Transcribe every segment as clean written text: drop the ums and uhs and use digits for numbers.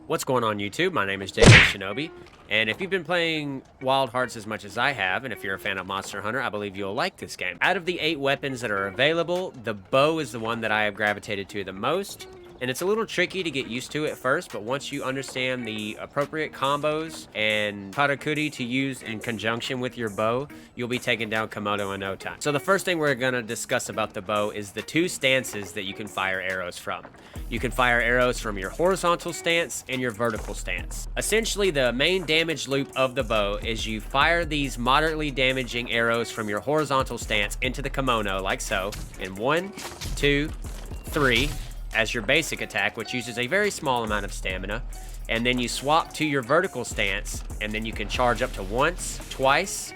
What's going on YouTube? My name is David Shinobi, and if you've been playing Wild Hearts as much as I have, and if you're a fan of Monster Hunter, I believe you'll like this game. Out of the 8 weapons that are available, the bow is the one that I have gravitated to the most, and it's a little tricky to get used to at first, but once you understand the appropriate combos and Karakuri to use in conjunction with your bow, you'll be taking down Komodo in no time. So the first thing we're going to discuss about the bow is the 2 stances that you can fire arrows from. You can fire arrows from your horizontal stance and your vertical stance. Essentially, the main damage loop of the bow is you fire these moderately damaging arrows from your horizontal stance into the kimono, like so, in 1, 2, 3, as your basic attack, which uses a very small amount of stamina. And then you swap to your vertical stance, and then you can charge up to once, twice,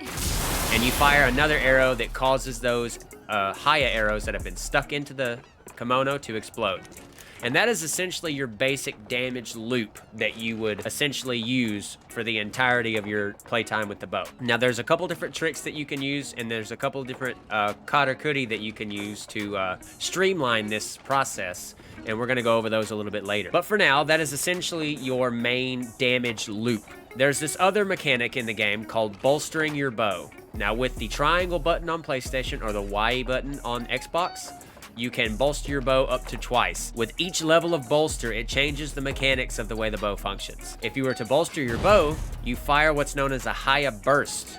and you fire another arrow that causes those Haya arrows that have been stuck into the kimono to explode. And that is essentially your basic damage loop that you would essentially use for the entirety of your playtime with the bow. Now, there's a couple different tricks that you can use, and there's a couple different karakuri that you can use to streamline this process, and we're going to go over those a little bit later. But for now, that is essentially your main damage loop. There's this other mechanic in the game called bolstering your bow. Now, with the triangle button on PlayStation or the Y button on Xbox, you can bolster your bow up to twice. With each level of bolster, it changes the mechanics of the way the bow functions. If you were to bolster your bow, you fire what's known as a Haya burst,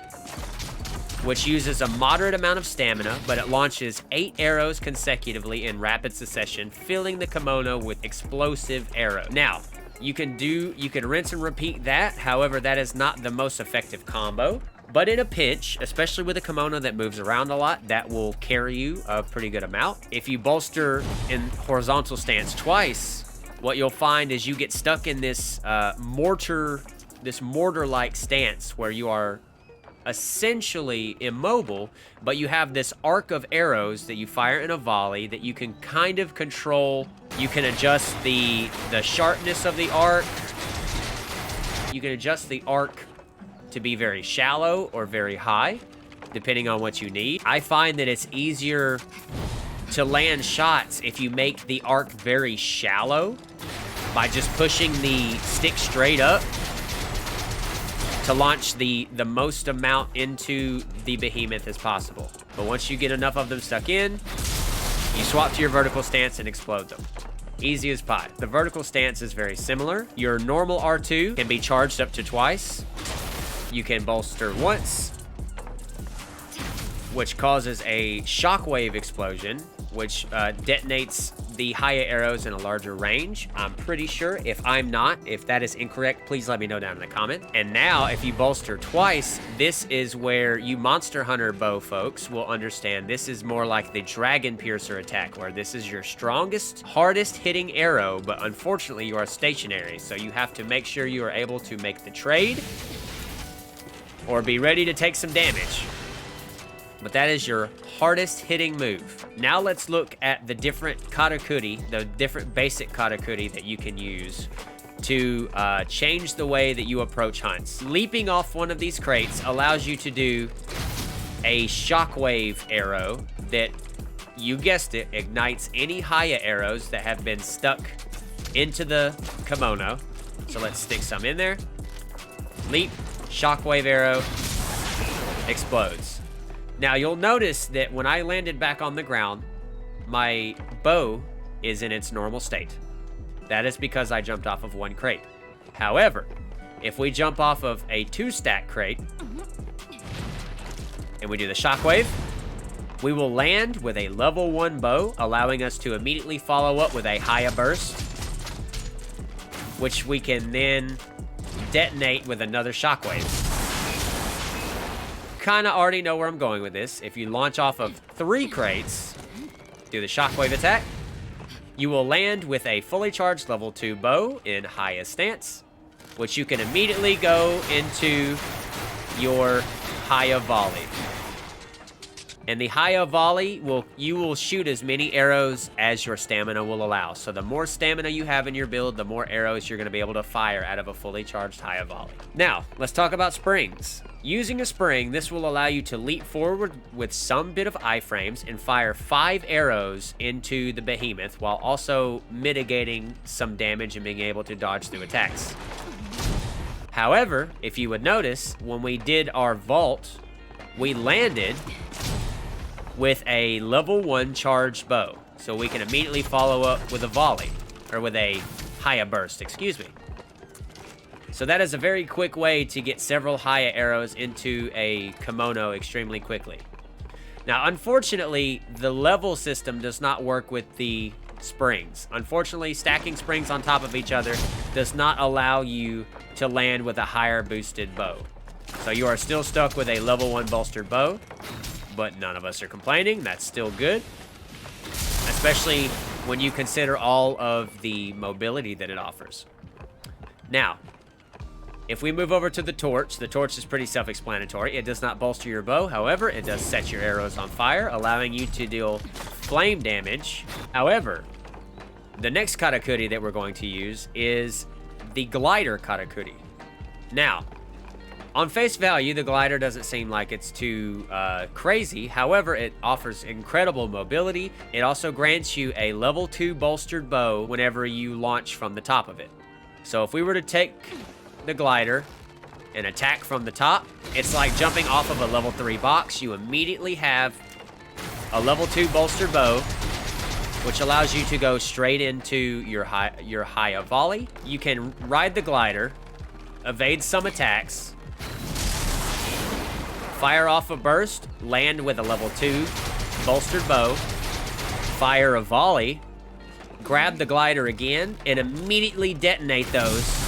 which uses a moderate amount of stamina, but it launches 8 arrows consecutively in rapid succession, filling the kimono with explosive arrows. Now, you can rinse and repeat that. However, that is not the most effective combo. But in a pinch, especially with a kimono that moves around a lot, that will carry you a pretty good amount. If you bolster in horizontal stance twice, what you'll find is you get stuck in this mortar-like stance where you are essentially immobile, but you have this arc of arrows that you fire in a volley that you can kind of control. You can adjust the sharpness of the arc. You can adjust the arc to be very shallow or very high, depending on what you need. I find that it's easier to land shots if you make the arc very shallow by just pushing the stick straight up to launch the most amount into the behemoth as possible. But once you get enough of them stuck in, you swap to your vertical stance and explode them. Easy as pie. The vertical stance is very similar. Your normal R2 can be charged up to twice. You can bolster once, which causes a shockwave explosion, which detonates the Haya arrows in a larger range. I'm pretty sure. If that is incorrect, please let me know down in the comment. And now, if you bolster twice, this is where you Monster Hunter bow folks will understand. This is more like the Dragon Piercer attack, where this is your strongest, hardest hitting arrow, but unfortunately you are stationary. So you have to make sure you are able to make the trade or be ready to take some damage. But that is your hardest hitting move. Now let's look at the different karakuri, the different basic karakuri that you can use to change the way that you approach hunts. Leaping off one of these crates allows you to do a shockwave arrow that, you guessed it, ignites any Haya arrows that have been stuck into the kimono. So let's stick some in there. Leap. Shockwave arrow explodes. Now you'll notice that when I landed back on the ground, my bow is in its normal state. That is because I jumped off of 1 crate. However, if we jump off of a 2-stack crate and we do the shockwave, we will land with a level 1 bow, allowing us to immediately follow up with a Haya burst, which we can then detonate with another shockwave. Kinda already know where I'm going with this. If you launch off of 3 crates, do the shockwave attack, you will land with a fully charged level 2 bow in Haya stance, which you can immediately go into your Haya volley. And the higher volley, you will shoot as many arrows as your stamina will allow. So the more stamina you have in your build, the more arrows you're going to be able to fire out of a fully charged higher volley. Now, let's talk about springs. Using a spring, this will allow you to leap forward with some bit of iframes and fire 5 arrows into the behemoth while also mitigating some damage and being able to dodge through attacks. However, if you would notice, when we did our vault, we landed with a level 1 charged bow. So we can immediately follow up with a volley, or with a higher burst, excuse me. So that is a very quick way to get several higher arrows into a kimono extremely quickly. Now, unfortunately, the level system does not work with the springs. Unfortunately, stacking springs on top of each other does not allow you to land with a higher boosted bow. So you are still stuck with a level 1 bolstered bow, but none of us are complaining. That's still good, especially when you consider all of the mobility that it offers. Now, if we move over to the torch is pretty self-explanatory. It does not bolster your bow. However, it does set your arrows on fire, allowing you to deal flame damage. However, the next Karakuri that we're going to use is the glider Karakuri. Now, on face value, the glider doesn't seem like it's too crazy. However, it offers incredible mobility. It also grants you a level 2 bolstered bow whenever you launch from the top of it. So if we were to take the glider and attack from the top, it's like jumping off of a level 3 box. You immediately have a level 2 bolstered bow, which allows you to go straight into your higher volley. You can ride the glider, evade some attacks, fire off a burst, land with a level 2 bolstered bow, fire a volley, grab the glider again, and immediately detonate those,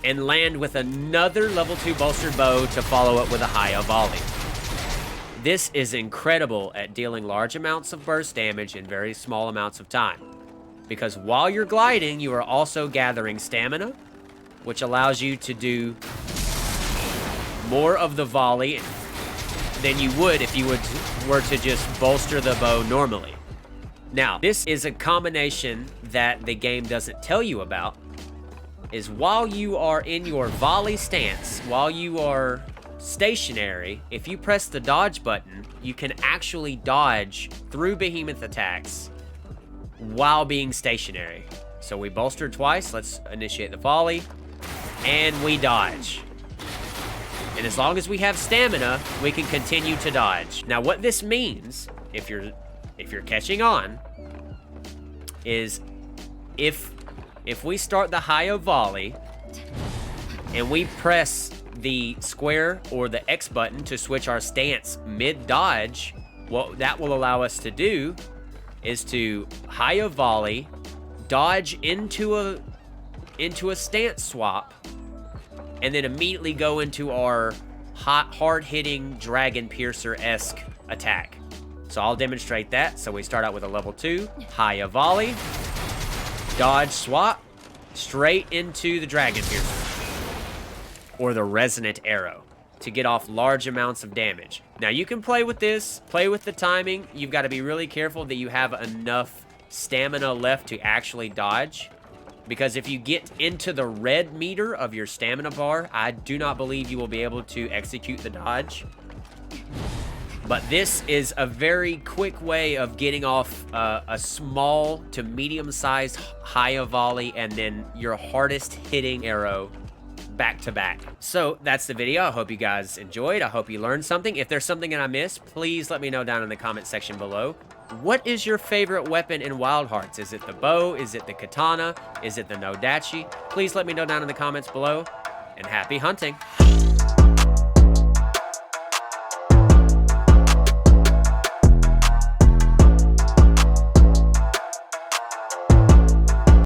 and land with another level 2 bolstered bow to follow up with a higher volley. This is incredible at dealing large amounts of burst damage in very small amounts of time. Because while you're gliding, you are also gathering stamina, which allows you to do more of the volley than you would if you were to just bolster the bow normally. Now, this is a combination that the game doesn't tell you about, is while you are in your volley stance, while you are stationary, if you press the dodge button, you can actually dodge through behemoth attacks while being stationary. So we bolstered twice, let's initiate the volley, and we dodge. And as long as we have stamina, we can continue to dodge. Now, what this means, if you're catching on, is if we start the higher volley and we press the square or the X button to switch our stance mid-dodge, what that will allow us to do is to higher volley, dodge into a stance swap, and then immediately go into our hard-hitting Dragon Piercer-esque attack. So I'll demonstrate that. So we start out with a level 2, higher volley, dodge swap, straight into the Dragon Piercer, or the Resonant Arrow, to get off large amounts of damage. Now you can play with this, play with the timing. You've got to be really careful that you have enough stamina left to actually dodge. Because if you get into the red meter of your stamina bar, I do not believe you will be able to execute the dodge. But this is a very quick way of getting off a small to medium-sized higher volley and then your hardest hitting arrow back to back. So that's the video. I hope you guys enjoyed. I hope you learned something. If there's something that I missed, please let me know down in the comment section below. What is your favorite weapon in Wild Hearts? Is it the bow? Is it the katana? Is it the nodachi? Please let me know down in the comments below, and happy hunting.